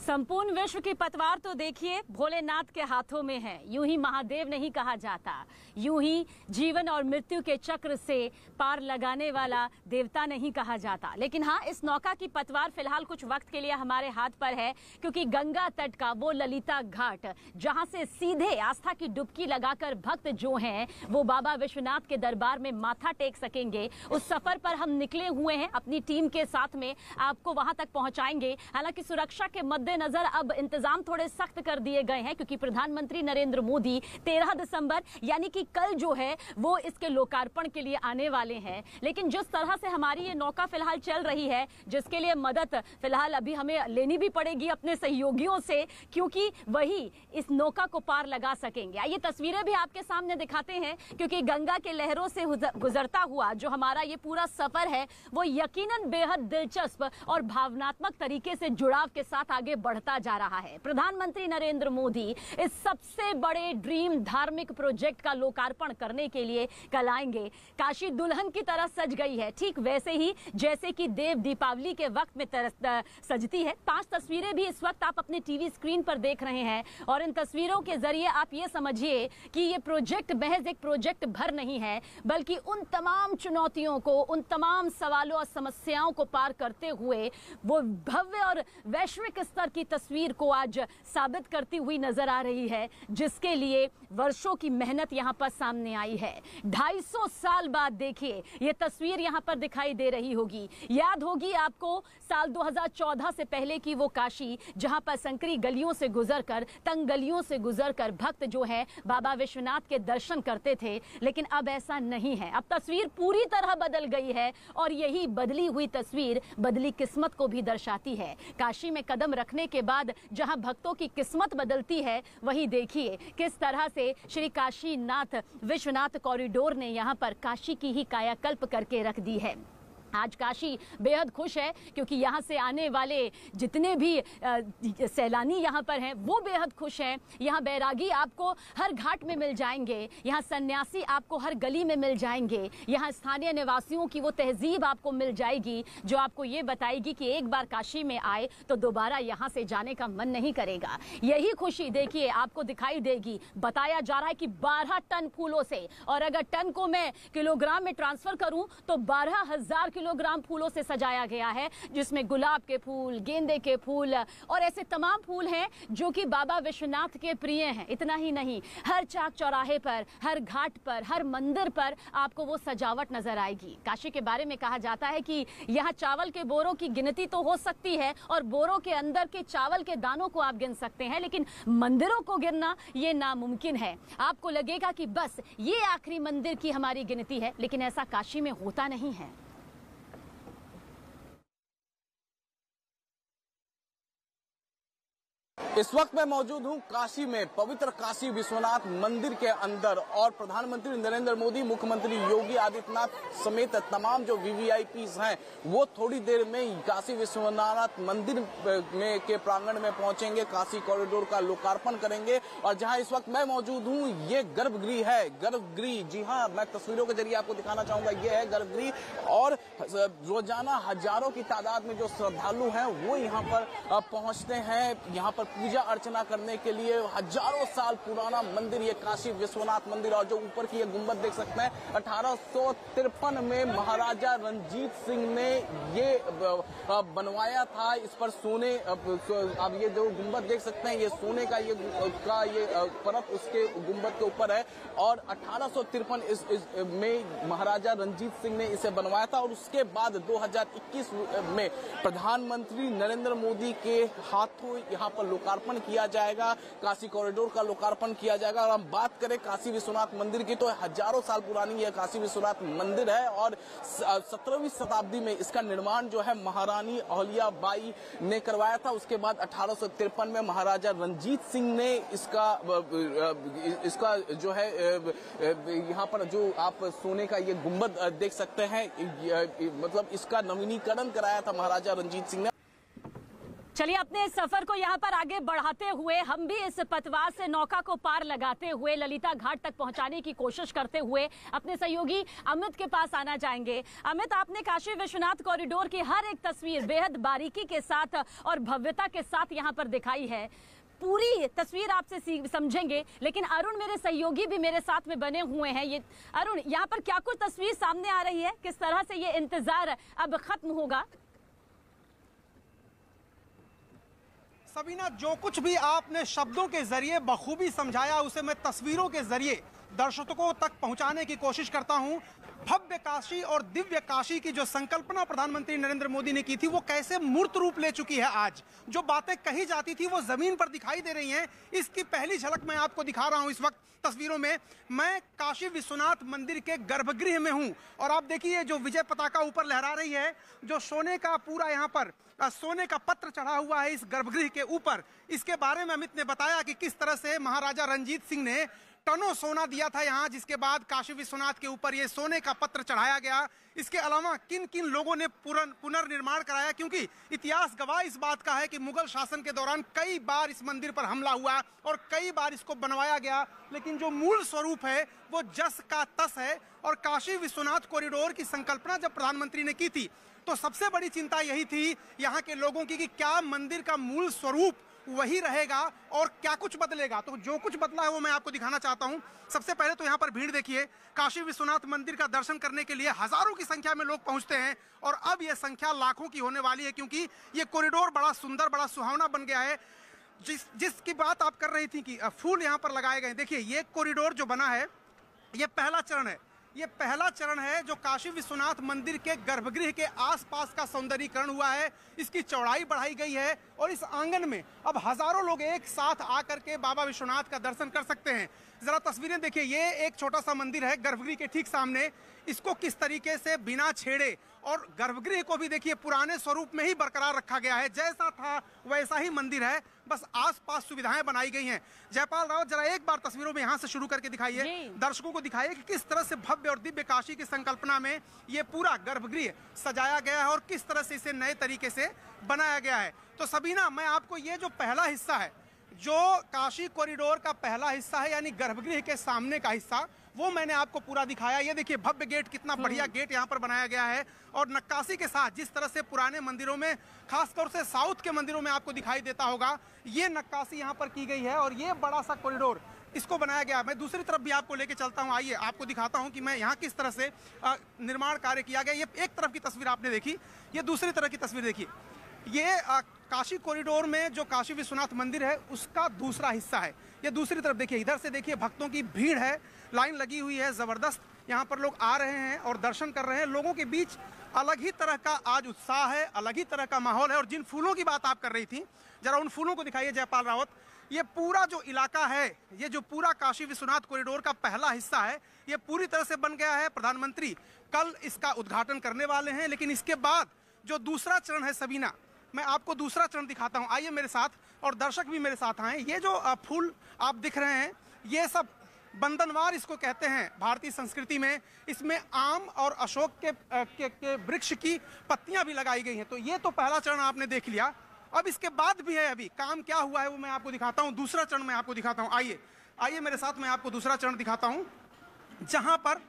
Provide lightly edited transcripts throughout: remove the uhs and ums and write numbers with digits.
संपूर्ण विश्व की पतवार तो देखिए भोलेनाथ के हाथों में है। यूं ही महादेव नहीं कहा जाता, यूं ही जीवन और मृत्यु के चक्र से पार लगाने वाला देवता नहीं कहा जाता। लेकिन हाँ, इस नौका की पतवार फिलहाल कुछ वक्त के लिए हमारे हाथ पर है, क्योंकि गंगा तट का वो ललिता घाट जहां से सीधे आस्था की डुबकी लगाकर भक्त जो हैं वो बाबा विश्वनाथ के दरबार में माथा टेक सकेंगे, उस सफर पर हम निकले हुए हैं। अपनी टीम के साथ में आपको वहां तक पहुंचाएंगे। हालांकि सुरक्षा के मद्देनजर अब इंतजाम थोड़े सख्त कर दिए गए हैं, क्योंकि प्रधानमंत्री नरेंद्र मोदी 13 दिसंबर यानी कि कल जो है वो इसके लोकार्पण के लिए आने वाले हैं। लेकिन जिस तरह से हमारी ये नौका फिलहाल चल रही है, जिसके लिए मदद फिलहाल अभी हमें लेनी भी पड़ेगी अपने सहयोगियों से, क्योंकि वही इस नौका को पार लगा सकेंगे। ये तस्वीरें भी आपके सामने दिखाते हैं, क्योंकि गंगा के लहरों से गुजरता हुआ जो हमारा ये पूरा सफर है वो यकीनन बेहद दिलचस्प और भावनात्मक तरीके से जुड़ाव के साथ आगे बढ़ता जा रहा है। प्रधानमंत्री नरेंद्र मोदी इस सबसे बड़े ड्रीम धार्मिक प्रोजेक्ट का लोकार्पण करने के लिए कल आएंगे। काशी दुल्हन की तरह सज गई है, ठीक वैसे ही जैसे कि देव दीपावली के वक्त में सजती है। 5 तस्वीरें भी इस वक्त आप अपने टीवी स्क्रीन पर देख रहे हैं, और इन तस्वीरों के जरिए आप ये समझिए कि ये प्रोजेक्ट महज एक प्रोजेक्ट भर नहीं है, बल्कि उन तमाम चुनौतियों को, उन तमाम सवालों और समस्याओं को पार करते हुए वो भव्य और वैश्विक स्तर की तस्वीर को आज साबित करती हुई नजर आ रही है, जिसके लिए वर्षों की मेहनत यहां पर सामने आई है। 250 साल बाद देखिए ये तस्वीर यहां पर दिखाई दे रही होगी। याद होगी आपको साल 2014 से पहले की वो काशी, जहां पर संकरी गलियों से गुजरकर, तंग गलियों से गुजरकर भक्त जो है बाबा विश्वनाथ के दर्शन करते थे। लेकिन अब ऐसा नहीं है, अब तस्वीर पूरी तरह बदल गई है, और यही बदली हुई तस्वीर बदली किस्मत को भी दर्शाती है। काशी में कदम रखने के बाद जहां भक्तों की किस्मत बदलती है, वही देखिए किस तरह से श्री काशीनाथ विश्वनाथ कॉरिडोर ने यहां पर काशी की ही कायाकल्प करके रख दी है। आज काशी बेहद खुश है, क्योंकि यहाँ से आने वाले जितने भी सैलानी यहाँ पर हैं वो बेहद खुश हैं। यहाँ बैरागी आपको हर घाट में मिल जाएंगे, यहाँ सन्यासी आपको हर गली में मिल जाएंगे, यहाँ स्थानीय निवासियों की वो तहजीब आपको मिल जाएगी जो आपको ये बताएगी कि एक बार काशी में आए तो दोबारा यहाँ से जाने का मन नहीं करेगा। यही खुशी देखिए आपको दिखाई देगी। बताया जा रहा है कि 12 टन फूलों से, और अगर टन को मैं किलोग्राम में ट्रांसफर करूं तो 12,000 किलोग्राम फूलों से सजाया गया है, जिसमें गुलाब के फूल, गेंदे के फूल और ऐसे तमाम फूल हैं जो कि बाबा विश्वनाथ के प्रिय हैं। इतना ही नहीं, हर चाक चौराहे पर, हर घाट पर, हर मंदिर पर आपको वो सजावट नजर आएगी। काशी के बारे में कहा जाता है कि यहाँ चावल के बोरों की गिनती तो हो सकती है, और बोरों के अंदर के चावल के दानों को आप गिन सकते हैं, लेकिन मंदिरों को गिनना ये नामुमकिन है। आपको लगेगा कि बस ये आखिरी मंदिर की हमारी गिनती है, लेकिन ऐसा काशी में होता नहीं है। इस वक्त मैं मौजूद हूं काशी में, पवित्र काशी विश्वनाथ मंदिर के अंदर, और प्रधानमंत्री नरेंद्र मोदी, मुख्यमंत्री योगी आदित्यनाथ समेत तमाम जो वीवीआईपीज हैं वो थोड़ी देर में काशी विश्वनाथ मंदिर में के प्रांगण में पहुंचेंगे, काशी कॉरिडोर का लोकार्पण करेंगे। और जहां इस वक्त मैं मौजूद हूं ये गर्भगृह है। गर्भगृह, जी हाँ, मैं तस्वीरों के जरिए आपको दिखाना चाहूंगा, ये है गर्भगृह। और रोजाना हजारों की तादाद में जो श्रद्धालु हैं वो यहाँ पर पहुंचते हैं, यहाँ पर पूजा अर्चना करने के लिए। हजारों साल पुराना मंदिर ये काशी विश्वनाथ मंदिर, और जो ऊपर की ये गुंबद देख सकते हैं 1853 में महाराजा रंजीत सिंह ने ये बनवाया था। इस पर सोने, अब ये जो गुंबद देख सकते हैं ये सोने का ये परत उसके गुंबद के ऊपर है, और 1853 में महाराजा रंजीत सिंह ने इसे बनवाया था। और उसके बाद 2021 में प्रधानमंत्री नरेंद्र मोदी के हाथों यहाँ पर लोकार्पण किया जाएगा, काशी कॉरिडोर का लोकार्पण किया जाएगा। और हम बात करें काशी विश्वनाथ मंदिर की तो हजारों साल पुरानी यह काशी विश्वनाथ मंदिर है, और 17वीं शताब्दी में इसका निर्माण जो है महारानी अहल्याबाई ने करवाया था। उसके बाद 1853 में महाराजा रंजीत सिंह ने इसका जो है यहाँ पर जो आप सोने का ये गुंबद देख सकते हैं, मतलब इसका नवीनीकरण कराया था महाराजा रंजीत सिंह ने। चलिए अपने इस सफर को यहाँ पर आगे बढ़ाते हुए हम भी इस पतवार से नौका को पार लगाते हुए ललिता घाट तक पहुंचाने की कोशिश करते हुए अपने सहयोगी अमित के पास आना चाहेंगे। अमित, आपने काशी विश्वनाथ कॉरिडोर की हर एक तस्वीर बेहद बारीकी के साथ और भव्यता के साथ यहाँ पर दिखाई है। पूरी तस्वीर आपसे समझेंगे, लेकिन अरुण मेरे सहयोगी भी मेरे साथ में बने हुए हैं। ये अरुण, यहाँ पर क्या कुछ तस्वीर सामने आ रही है, किस तरह से ये इंतजार अब खत्म होगा? सबीना, जो कुछ भी आपने शब्दों के जरिए बखूबी समझाया उसे मैं तस्वीरों के जरिए दर्शकों तक पहुंचाने की कोशिश करता हूं। भव्य काशी और दिव्य काशी की जो संकल्पना प्रधानमंत्री नरेंद्र मोदी ने की थी वो कैसे मूर्त रूप ले चुकी है। आज जो बातें कही जाती थी वो जमीन पर दिखाई दे रही हैं। इसकी पहली झलक मैं आपको दिखा रहा हूं इस वक्त तस्वीरों में। मैं काशी विश्वनाथ मंदिर के गर्भगृह में हूं और आप देखिए जो विजय पताका ऊपर लहरा रही है, जो सोने का पूरा यहाँ पर सोने का पत्र चढ़ा हुआ है इस गर्भगृह के ऊपर। इसके बारे में अमित ने बताया कि किस तरह से महाराजा रंजीत सिंह ने टनों सोना दिया था यहाँ, जिसके बाद काशी विश्वनाथ के ऊपर ये सोने का पत्र चढ़ाया गया। इसके अलावा किन किन लोगों ने पुनर्निर्माण कराया, क्योंकि इतिहास गवाह इस बात का है कि मुगल शासन के दौरान कई बार इस मंदिर पर हमला हुआ और कई बार इसको बनवाया गया, लेकिन जो मूल स्वरूप है वो जस का तस है। और काशी विश्वनाथ कॉरिडोर की संकल्पना जब प्रधानमंत्री ने की थी तो सबसे बड़ी चिंता यही थी यहाँ के लोगों की कि क्या मंदिर का मूल स्वरूप वही रहेगा और क्या कुछ बदलेगा। तो जो कुछ बदला है वो मैं आपको दिखाना चाहता हूं। सबसे पहले तो यहाँ पर भीड़ देखिए। काशी विश्वनाथ मंदिर का दर्शन करने के लिए हजारों की संख्या में लोग पहुंचते हैं और अब यह संख्या लाखों की होने वाली है, क्योंकि ये कॉरिडोर बड़ा सुंदर, बड़ा सुहावना बन गया है। जिसकी बात आप कर रही थी कि फूल यहाँ पर लगाए गए, देखिए ये कॉरिडोर जो बना है ये पहला चरण है। ये पहला चरण है जो काशी विश्वनाथ मंदिर के गर्भगृह के आसपास का सौंदर्यीकरण हुआ है। इसकी चौड़ाई बढ़ाई गई है और इस आंगन में अब हजारों लोग एक साथ आकर के बाबा विश्वनाथ का दर्शन कर सकते हैं। जरा तस्वीरें देखिए, ये एक छोटा सा मंदिर है गर्भगृह के ठीक सामने। इसको किस तरीके से बिना छेड़े और गर्भगृह को भी देखिए पुराने स्वरूप में ही बरकरार रखा गया है। जैसा था वैसा ही मंदिर है, बस आसपास सुविधाएं बनाई गई हैं। जयपाल रावत, जरा एक बार तस्वीरों में यहाँ से शुरू करके दिखाइए, दर्शकों को दिखाइए कि किस तरह से भव्य और दिव्य काशी की संकल्पना में ये पूरा गर्भगृह सजाया गया है और किस तरह से इसे नए तरीके से बनाया गया है। तो सबीना, मैं आपको ये जो पहला हिस्सा है, जो काशी कॉरिडोर का पहला हिस्सा है यानी गर्भगृह के सामने का हिस्सा, वो मैंने आपको पूरा दिखाया। ये देखिए भव्य गेट, कितना बढ़िया गेट यहाँ पर बनाया गया है और नक्काशी के साथ जिस तरह से पुराने मंदिरों में, खासतौर से साउथ के मंदिरों में आपको दिखाई देता होगा, ये नक्काशी यहाँ पर की गई है और ये बड़ा सा कॉरिडोर इसको बनाया गया। मैं दूसरी तरफ भी आपको लेके चलता हूँ, आइए आपको दिखाता हूँ कि मैं यहाँ किस तरह से निर्माण कार्य किया गया। ये एक तरफ की तस्वीर आपने देखी, ये दूसरी तरह की तस्वीर देखिए। ये काशी कॉरिडोर में जो काशी विश्वनाथ मंदिर है उसका दूसरा हिस्सा है। ये दूसरी तरफ देखिए, इधर से देखिए भक्तों की भीड़ है, लाइन लगी हुई है जबरदस्त। यहाँ पर लोग आ रहे हैं और दर्शन कर रहे हैं। लोगों के बीच अलग ही तरह का आज उत्साह है, अलग ही तरह का माहौल है। और जिन फूलों की बात आप कर रही थी, जरा उन फूलों को दिखाइए जयपाल रावत। ये पूरा जो इलाका है, ये जो पूरा काशी विश्वनाथ कॉरिडोर का पहला हिस्सा है, ये पूरी तरह से बन गया है। प्रधानमंत्री कल इसका उद्घाटन करने वाले हैं, लेकिन इसके बाद जो दूसरा चरण है सबीना, मैं आपको दूसरा चरण दिखाता हूं। आइए मेरे साथ और दर्शक भी मेरे साथ आए। ये जो फूल आप दिख रहे हैं, ये सब बंदनवार इसको कहते हैं भारतीय संस्कृति में। इसमें आम और अशोक के वृक्ष की पत्तियां भी लगाई गई हैं। तो ये तो पहला चरण आपने देख लिया। अब इसके बाद भी है, अभी काम क्या हुआ है वो मैं आपको दिखाता हूँ। दूसरा चरण मैं आपको दिखाता हूँ। आइए आइए मेरे साथ, मैं आपको दूसरा चरण दिखाता हूँ जहाँ पर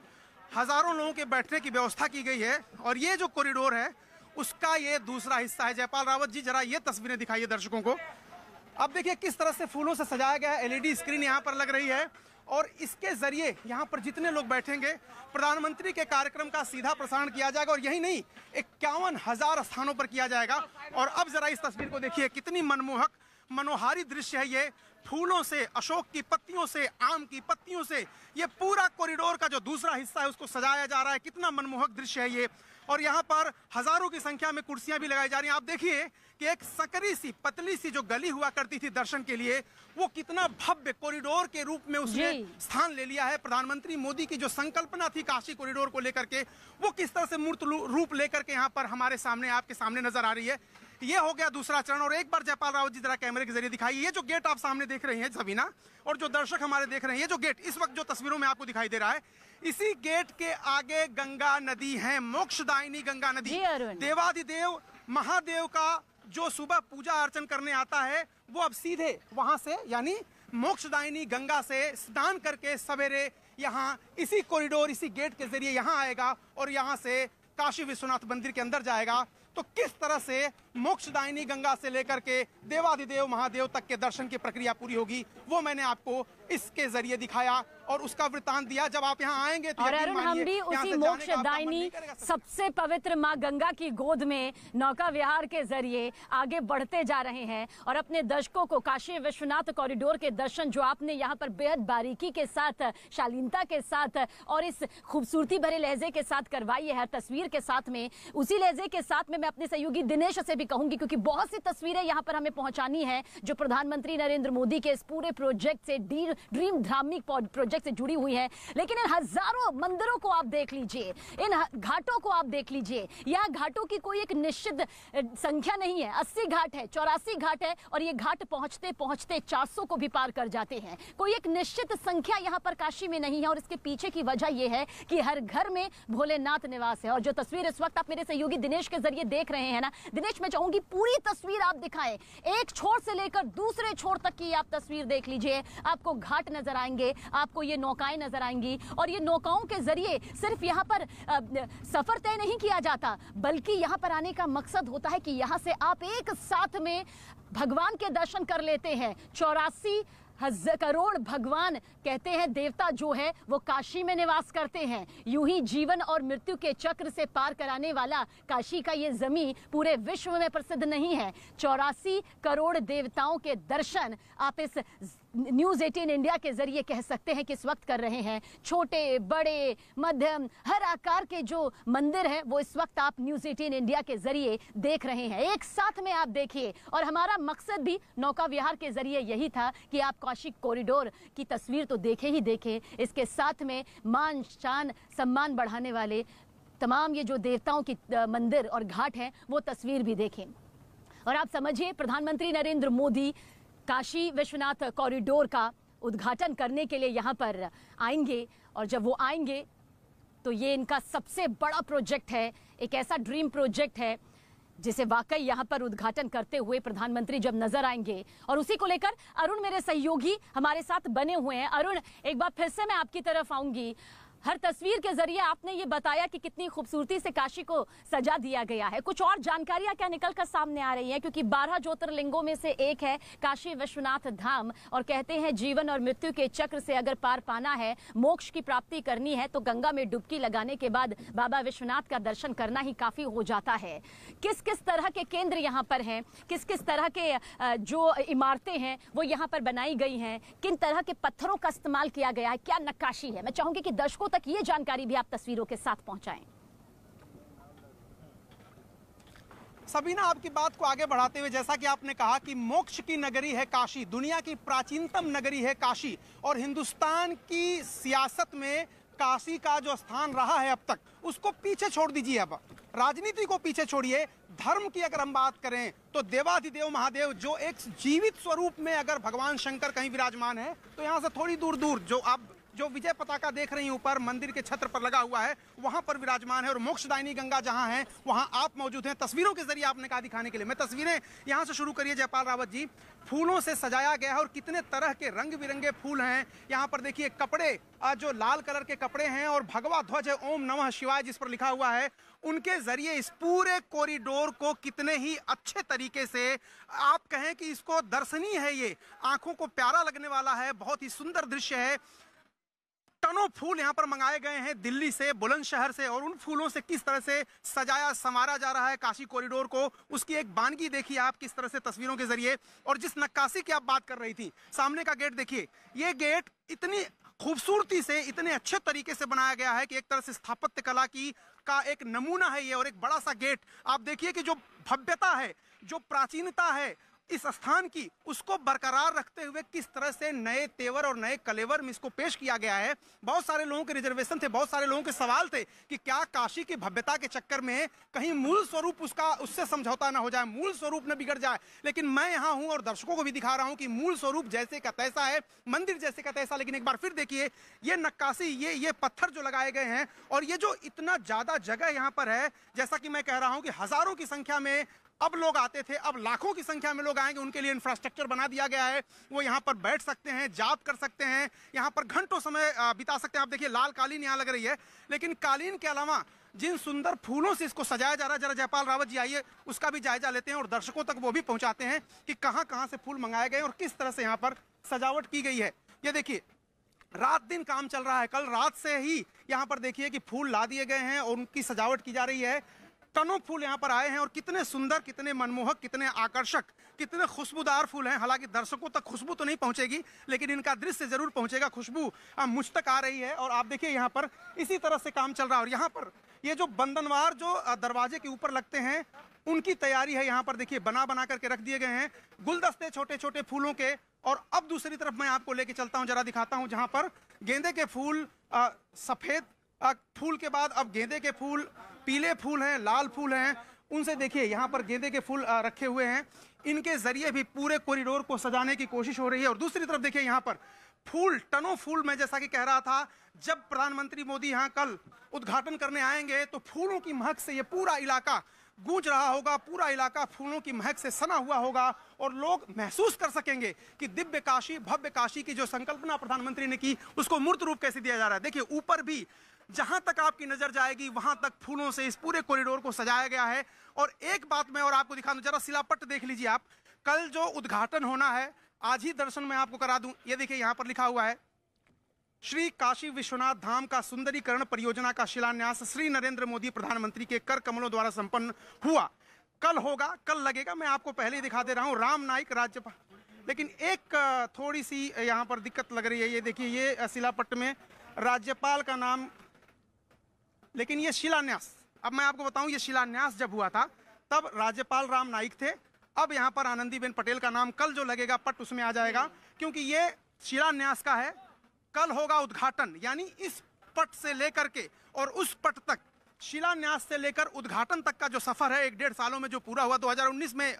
हजारों लोगों के बैठने की व्यवस्था की गई है। और ये जो कॉरिडोर है उसका ये दूसरा हिस्सा है। जयपाल रावत जी, जरा ये तस्वीरें दिखाइए दर्शकों को। अब देखिए किस तरह से फूलों से सजाया गया है। एलईडी स्क्रीन यहाँ पर लग रही है और इसके जरिए यहाँ पर जितने लोग बैठेंगे प्रधानमंत्री के कार्यक्रम का सीधा प्रसारण किया जाएगा। और यही नहीं, 51,000 स्थानों पर किया जाएगा। और अब जरा इस तस्वीर को देखिए, कितनी मनमोहक मनोहारी दृश्य है ये। फूलों से, अशोक की पत्तियों से, आम की पत्तियों से ये पूरा कॉरिडोर का जो दूसरा हिस्सा है उसको सजाया जा रहा है। कितना मनमोहक दृश्य है ये। और यहाँ पर हजारों की संख्या में कुर्सियां भी लगाई जा रही हैं। आप देखिए कि एक सकरी सी, पतली सी जो गली हुआ करती थी दर्शन के लिए, वो कितना भव्य कॉरिडोर के रूप में उसने स्थान ले लिया है। प्रधानमंत्री मोदी की जो संकल्पना थी काशी कॉरिडोर को लेकर के, वो किस तरह से मूर्त रूप लेकर के यहाँ पर हमारे सामने, आपके सामने नजर आ रही है। ये हो गया दूसरा चरण। और एक बार जयपाल रावत जी जरा कैमरे के जरिए दिखाइए, ये जो गेट आप सामने देख रहे हैं सबीना, और जो दर्शक हमारे देख रहे हैं, ये जो गेट इस वक्त जो तस्वीरों में आपको दिखाई दे रहा है, इसी गेट के आगे गंगा नदी है, मोक्षदायिनी गंगा नदी। देवाधिदेव महादेव का जो सुबह पूजा अर्चन करने आता है वो अब सीधे वहां से यानी मोक्षदायिनी गंगा से स्नान करके सवेरे यहाँ इसी कॉरिडोर, इसी गेट के जरिए यहाँ आएगा और यहाँ से काशी विश्वनाथ मंदिर के अंदर जाएगा। तो किस तरह से मोक्षदायिनी गंगा से लेकर के देवाधिदेव महादेव तक के दर्शन की प्रक्रिया पूरी होगी वो मैंने आपको इसके जरिए दिखाया और उसका वृत्तांत दिया। जब आप यहाँ आएंगे तो और अरुण, हम भी उसी मोक्षदायिनी सबसे पवित्र माँ गंगा की गोद में नौका विहार के जरिए आगे बढ़ते जा रहे हैं और अपने दर्शकों को काशी विश्वनाथ कॉरिडोर के दर्शन जो आपने यहाँ पर बेहद बारीकी के साथ, शालीनता के साथ और इस खूबसूरती भरे लहजे के साथ करवाई है, हर तस्वीर के साथ में, उसी लहजे के साथ में मैं अपने सहयोगी दिनेश से भी कहूंगी, क्योंकि बहुत सी तस्वीरें यहाँ पर हमें पहुंचानी है जो प्रधानमंत्री नरेंद्र मोदी के इस पूरे प्रोजेक्ट से, ड्रीम धार्मिक प्रोजेक्ट से जुड़ी हुई है। लेकिन इन हजारों मंदिरों को आप देख लीजिए, इन घाटों को आप देख लीजिए। यहाँ घाटों की कोई एक निश्चित संख्या नहीं है, 80 घाट है, 84 घाट है और ये घाट पहुंचते पहुंचते 400 को भी पार कर जाते हैं। कोई एक निश्चित संख्या यहाँ पर काशी में नहीं है और इसके पीछे की वजह यह है कि हर घर में भोलेनाथ निवास है। और जो तस्वीर इस वक्त आप मेरे सहयोगी दिनेश के जरिए देख रहे हैं ना, दिनेश मैं चाहूंगी पूरी तस्वीर आप दिखाएं, एक छोर से लेकर दूसरे छोर तक की आप तस्वीर देख लीजिए। आपको घाट नजर आएंगे, आपको ये नौकाएं नजर आएंगी और ये नौकाओं के जरिए सिर्फ यहाँ पर सफर तय नहीं किया जाता, बल्कि यहाँ पर आने का मकसद होता है कि यहाँ से आप एक साथ में भगवान के दर्शन कर लेते हैं। 84 करोड़ भगवान कहते हैं देवता जो है वो काशी में निवास करते हैं। यूं ही जीवन और मृत्यु के चक्र से पार कराने वाला काशी का ये जमीन पूरे विश्व में प्रसिद्ध नहीं है। 84 करोड़ देवताओं के दर्शन आप इस न्यूज़ 18 इंडिया के जरिए कह सकते हैं कि इस वक्त कर रहे हैं। छोटे बड़े मध्यम हर आकार के जो मंदिर हैं वो इस वक्त आप न्यूज़ 18 इंडिया के जरिए देख रहे हैं, एक साथ में आप देखिए। और हमारा मकसद भी नौका विहार के जरिए यही था कि आप काशी कॉरिडोर की तस्वीर तो देखे ही देखे, इसके साथ में मान शान सम्मान बढ़ाने वाले तमाम ये जो देवताओं की मंदिर और घाट हैं वो तस्वीर भी देखें। और आप समझिए प्रधानमंत्री नरेंद्र मोदी काशी विश्वनाथ कॉरिडोर का उद्घाटन करने के लिए यहाँ पर आएंगे और जब वो आएंगे तो ये इनका सबसे बड़ा प्रोजेक्ट है, एक ऐसा ड्रीम प्रोजेक्ट है जिसे वाकई यहाँ पर उद्घाटन करते हुए प्रधानमंत्री जब नजर आएंगे। और उसी को लेकर अरुण मेरे सहयोगी हमारे साथ बने हुए हैं। अरुण, एक बार फिर से मैं आपकी तरफ आऊंगी। हर तस्वीर के जरिए आपने ये बताया कि कितनी खूबसूरती से काशी को सजा दिया गया है। कुछ और जानकारियां क्या निकल कर सामने आ रही हैं, क्योंकि 12 ज्योतिर्लिंगों में से एक है काशी विश्वनाथ धाम और कहते हैं जीवन और मृत्यु के चक्र से अगर पार पाना है, मोक्ष की प्राप्ति करनी है तो गंगा में डुबकी लगाने के बाद बाबा विश्वनाथ का दर्शन करना ही काफी हो जाता है। किस किस तरह के केंद्र यहाँ पर हैं, किस किस तरह के जो इमारतें हैं वो यहाँ पर बनाई गई हैं, किन तरह के पत्थरों का इस्तेमाल किया गया है, क्या नक्काशी है, मैं चाहूंगी कि दर्शकों तक ये जानकारी भी आप तस्वीरों के साथ पहुंचाएं। सबीना, आपकी बात को आगे बढ़ाते हुए जैसा कि आपने कहा कि मोक्ष की नगरी है काशी, दुनिया की प्राचीनतम नगरी है काशी और हिंदुस्तान की सियासत में काशी का जो स्थान रहा है अब तक उसको पीछे छोड़ दीजिए। अब राजनीति को पीछे छोड़िए, धर्म की अगर हम बात करें तो देवाधिदेव महादेव जो एक जीवित स्वरूप में अगर भगवान शंकर कहीं विराजमान है तो यहाँ से थोड़ी दूर दूर जो आप जो विजय पताका देख रही हैं ऊपर मंदिर के छत्र पर लगा हुआ है वहां पर विराजमान है और मोक्षदायिनी गंगा जहां है वहां आप मौजूद हैं। तस्वीरों के जरिए आपने कहा दिखाने के लिए, मैं तस्वीरें यहां से शुरू करिए जयपाल रावत जी। फूलों से सजाया गया है और कितने तरह के रंग बिरंगे फूल हैं यहाँ पर। देखिए कपड़े जो लाल कलर के कपड़े हैं और भगवा ध्वज है ओम नमः शिवाय जिस पर लिखा हुआ है, उनके जरिए इस पूरे कॉरिडोर को कितने ही अच्छे तरीके से आप कहें कि इसको दर्शनीय है, ये आंखों को प्यारा लगने वाला है, बहुत ही सुंदर दृश्य है। टनों फूल यहाँ पर मंगाए गए हैं दिल्ली से, बुलंदशहर से और उन फूलों से किस तरह से सजाया संवारा जा रहा है काशी कॉरिडोर को, उसकी एक बानगी देखिए आप किस तरह से तस्वीरों के जरिए। और जिस नक्काशी की आप बात कर रही थी, सामने का गेट देखिए, ये गेट इतनी खूबसूरती से इतने अच्छे तरीके से बनाया गया है कि एक तरह से स्थापत्य कला की का एक नमूना है ये। और एक बड़ा सा गेट आप देखिए कि जो भव्यता है, जो प्राचीनता है इस स्थान की, उसको बरकरार रखते हुए किस तरह से नए तेवर और नए कलेवर में इसको पेश किया गया है। बहुत सारे लोगों के रिजर्वेशन थे, बहुत सारे लोगों के सवाल थे कि क्या काशी की भव्यता के चक्कर में कहीं मूल स्वरूप उससे समझौता ना हो जाए, मूल स्वरूप न बिगड़ जाए। लेकिन मैं यहाँ हूँ और दर्शकों को भी दिखा रहा हूँ कि मूल स्वरूप जैसे का तैसा है, मंदिर जैसे का तैसा। लेकिन एक बार फिर देखिए ये नक्काशी, ये पत्थर जो लगाए गए हैं और ये जो इतना ज्यादा जगह यहाँ पर है, जैसा कि मैं कह रहा हूँ कि हजारों की संख्या में अब लोग आते थे, अब लाखों की संख्या में लोग आएंगे, उनके लिए इंफ्रास्ट्रक्चर बना दिया गया है, वो यहाँ पर बैठ सकते हैं, जाप कर सकते हैं, यहाँ पर घंटों समय बिता सकते हैं। आप देखिए लाल कालीन यहाँ लग रही है, लेकिन कालीन के अलावा जिन सुंदर फूलों से इसको सजाया जा रहा है, जरा जयपाल रावत जी आइए उसका भी जायजा लेते हैं और दर्शकों तक वो भी पहुंचाते हैं कि कहां कहां से फूल मंगाए गए और किस तरह से यहाँ पर सजावट की गई है। ये देखिए रात दिन काम चल रहा है, कल रात से ही यहाँ पर देखिए कि फूल ला दिए गए हैं और उनकी सजावट की जा रही है। टनों फूल यहाँ पर आए हैं और कितने सुंदर, कितने मनमोहक, कितने आकर्षक, कितने खुशबूदार फूल हैं। हालांकि दर्शकों तक खुशबू तो नहीं पहुंचेगी, लेकिन इनका दृश्य जरूर पहुंचेगा। खुशबू मुझ तक आ रही है और आप देखिए यहाँ पर इसी तरह से काम चल रहा है। और यहाँ पर ये जो बंधनवार जो दरवाजे के ऊपर लगते हैं उनकी तैयारी है। यहाँ पर देखिए बना बना करके रख दिए गए हैं गुलदस्ते छोटे छोटे फूलों के। और अब दूसरी तरफ मैं आपको लेके चलता हूँ, जरा दिखाता हूँ, जहाँ पर गेंदे के फूल, सफेद फूल के बाद अब गेंदे के फूल, पीले फूल हैं, लाल फूल हैं, उनसे देखिए यहाँ पर गेंदे के फूल रखे हुए हैं। इनके जरिए भी पूरे कॉरिडोर को सजाने की कोशिश हो रही है। और दूसरी तरफ देखिए यहाँ पर फूल, टनों फूल, मैं जैसा कि कह रहा था, जब प्रधानमंत्री मोदी यहाँ कल उद्घाटन करने आएंगे तो फूलों की महक से ये पूरा इलाका गूंज रहा होगा, पूरा इलाका फूलों की महक से सना हुआ होगा और लोग महसूस कर सकेंगे कि दिव्य काशी, भव्य काशी की जो संकल्पना प्रधानमंत्री ने की उसको मूर्त रूप कैसे दिया जा रहा है। देखिए ऊपर भी जहां तक आपकी नजर जाएगी वहां तक फूलों से इस पूरे कॉरिडोर को सजाया गया है। और एक बात मैं और आपको दिखा दूं, जरा शिलापट्ट देख लीजिए आप, कल जो उद्घाटन होना है आज ही दर्शन में आपको करा दूं। ये देखिए यहाँ पर लिखा हुआ है, श्री काशी विश्वनाथ धाम का सुंदरीकरण परियोजना का शिलान्यास श्री नरेंद्र मोदी प्रधानमंत्री के कर कमलों द्वारा संपन्न हुआ। कल होगा, कल लगेगा, मैं आपको पहले ही दिखा दे रहा हूँ। राम नाईक राज्यपाल, लेकिन एक थोड़ी सी यहाँ पर दिक्कत लग रही है। ये देखिए ये शिलापट्ट में राज्यपाल का नाम, लेकिन ये शिलान्यास, अब मैं आपको बताऊं, ये शिलान्यास जब हुआ था तब राज्यपाल राम नाईक थे। अब यहाँ पर आनंदीबेन पटेल का नाम कल जो लगेगा पट उसमें आ जाएगा, क्योंकि ये शिलान्यास का है। कल होगा उद्घाटन, यानी इस पट से लेकर के और उस पट तक, शिलान्यास से लेकर उद्घाटन तक का जो सफर है 1-1.5 सालों में जो पूरा हुआ, 2019 में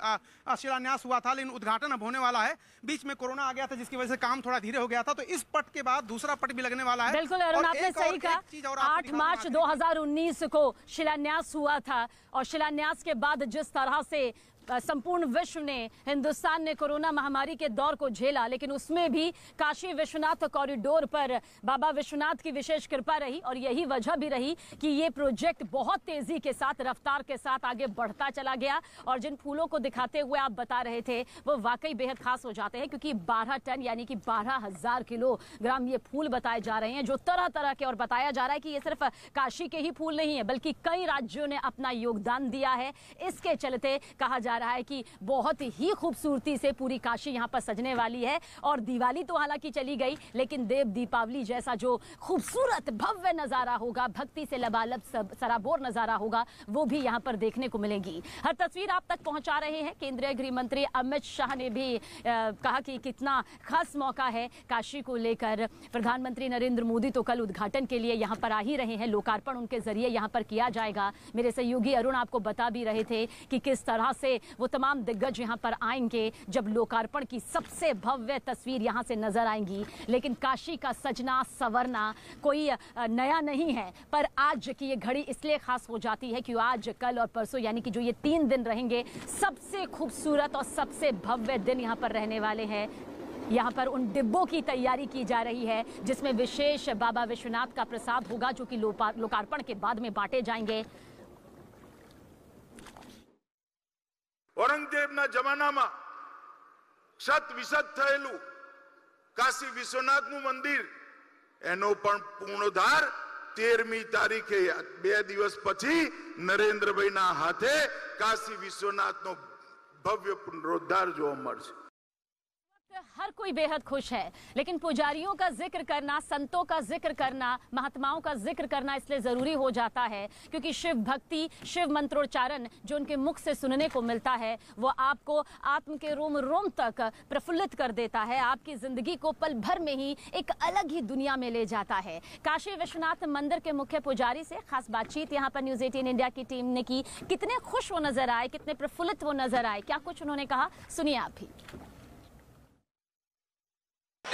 शिलान्यास हुआ था, लेकिन उद्घाटन अब होने वाला है। बीच में कोरोना आ गया था जिसकी वजह से काम थोड़ा धीरे हो गया था, तो इस पट के बाद दूसरा पट भी लगने वाला है। बिल्कुल अरुण, आपने सही कहा, 8 मार्च 2019 को शिलान्यास हुआ था और शिलान्यास के बाद जिस तरह से संपूर्ण विश्व ने, हिंदुस्तान ने कोरोना महामारी के दौर को झेला, लेकिन उसमें भी काशी विश्वनाथ कॉरिडोर पर बाबा विश्वनाथ की विशेष कृपा रही और यही वजह भी रही कि ये प्रोजेक्ट बहुत तेजी के साथ, रफ्तार के साथ आगे बढ़ता चला गया। और जिन फूलों को दिखाते हुए आप बता रहे थे वो वाकई बेहद खास हो जाते हैं, क्योंकि 12 टन यानी कि 12,000 किलोग्राम ये फूल बताए जा रहे हैं, जो तरह तरह के, और बताया जा रहा है कि ये सिर्फ काशी के ही फूल नहीं है बल्कि कई राज्यों ने अपना योगदान दिया है। इसके चलते कहा जा रहा है कि बहुत ही खूबसूरती से पूरी काशी यहां पर सजने वाली है। और दिवाली तो हालांकि चली गई, लेकिन देव दीपावली जैसा जो खूबसूरत भव्य नजारा होगा, भक्ति से लबालब सराबोर नजारा होगा, वो भी यहां पर देखने को मिलेगी। हर तस्वीर आप तक पहुंचा रहे हैं केंद्रीय गृह मंत्री अमित शाह ने भी कहा कि कितना खास मौका है काशी को लेकर। प्रधानमंत्री नरेंद्र मोदी तो कल उद्घाटन के लिए यहां पर आ ही रहे हैं, लोकार्पण उनके जरिए यहां पर किया जाएगा। मेरे सहयोगी अरुण आपको बता भी रहे थे कि किस तरह से वो तमाम दिग्गज यहां पर आएंगे जब लोकार्पण की सबसे भव्य तस्वीर यहां से नजर आएंगी। लेकिन काशी का सजना संवरना कोई नया नहीं है, पर आज की ये घड़ी इसलिए खास हो जाती है कि आज, कल और परसों यानी कि जो ये 3 दिन रहेंगे, सबसे खूबसूरत और सबसे भव्य दिन यहां पर रहने वाले हैं। यहाँ पर उन डिब्बों की तैयारी की जा रही है जिसमें विशेष बाबा विश्वनाथ का प्रसाद होगा, जो कि लोकार्पण के बाद में बांटे जाएंगे। औरंगजेबના જમાનામાં શત વિસત થયેલું કાશી વિશ્વનાથનું મંદિર, એનો પણ પૂર્ણોદ્ધાર 13મી તારીખે 2 દિવસ પછી નરેન્દ્રભાઈના હાથે કાશી વિશ્વનાથનો ભવ્ય પુનરોદ્ધાર જોવા મળશે। हर कोई बेहद खुश है, लेकिन पुजारियों का जिक्र करना, संतों का जिक्र करना, महात्माओं का जिक्र करना इसलिए जरूरी हो जाता है क्योंकि शिव भक्ति, शिव मंत्रोच्चारण जो उनके मुख से सुनने को मिलता है वो आपको आत्म के रोम रोम तक प्रफुल्लित कर देता है, आपकी जिंदगी को पल भर में ही एक अलग ही दुनिया में ले जाता है। काशी विश्वनाथ मंदिर के मुख्य पुजारी से खास बातचीत यहाँ पर न्यूज़ 18 इंडिया की टीम ने की। कितने खुश वो नजर आए, कितने प्रफुल्लित वो नजर आए, क्या कुछ उन्होंने कहा, सुनिए आप भी।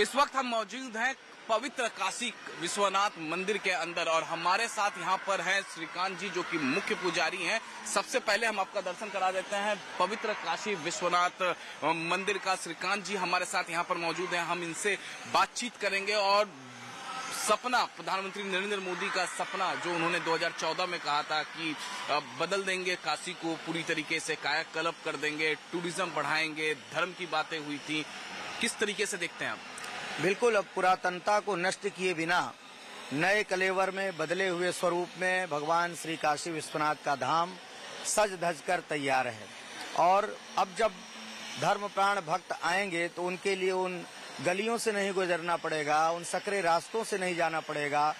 इस वक्त हम मौजूद हैं पवित्र काशी विश्वनाथ मंदिर के अंदर और हमारे साथ यहाँ पर हैं श्रीकांत जी जो कि मुख्य पुजारी हैं। सबसे पहले हम आपका दर्शन करा देते हैं पवित्र काशी विश्वनाथ मंदिर का। श्रीकांत जी हमारे साथ यहाँ पर मौजूद हैं, हम इनसे बातचीत करेंगे और सपना, प्रधानमंत्री नरेंद्र मोदी का सपना जो उन्होंने 2014 में कहा था कि बदल देंगे काशी को, पूरी तरीके से कायाकल्प कर देंगे, टूरिज्म बढ़ाएंगे, धर्म की बातें हुई थी, किस तरीके से देखते हैं आप? बिल्कुल, अब पुरातनता को नष्ट किए बिना नए कलेवर में बदले हुए स्वरूप में भगवान श्री काशी विश्वनाथ का धाम सज धज कर तैयार है। और अब जब धर्म प्राण भक्त आएंगे तो उनके लिए उन गलियों से नहीं गुजरना पड़ेगा, उन सकरे रास्तों से नहीं जाना पड़ेगा,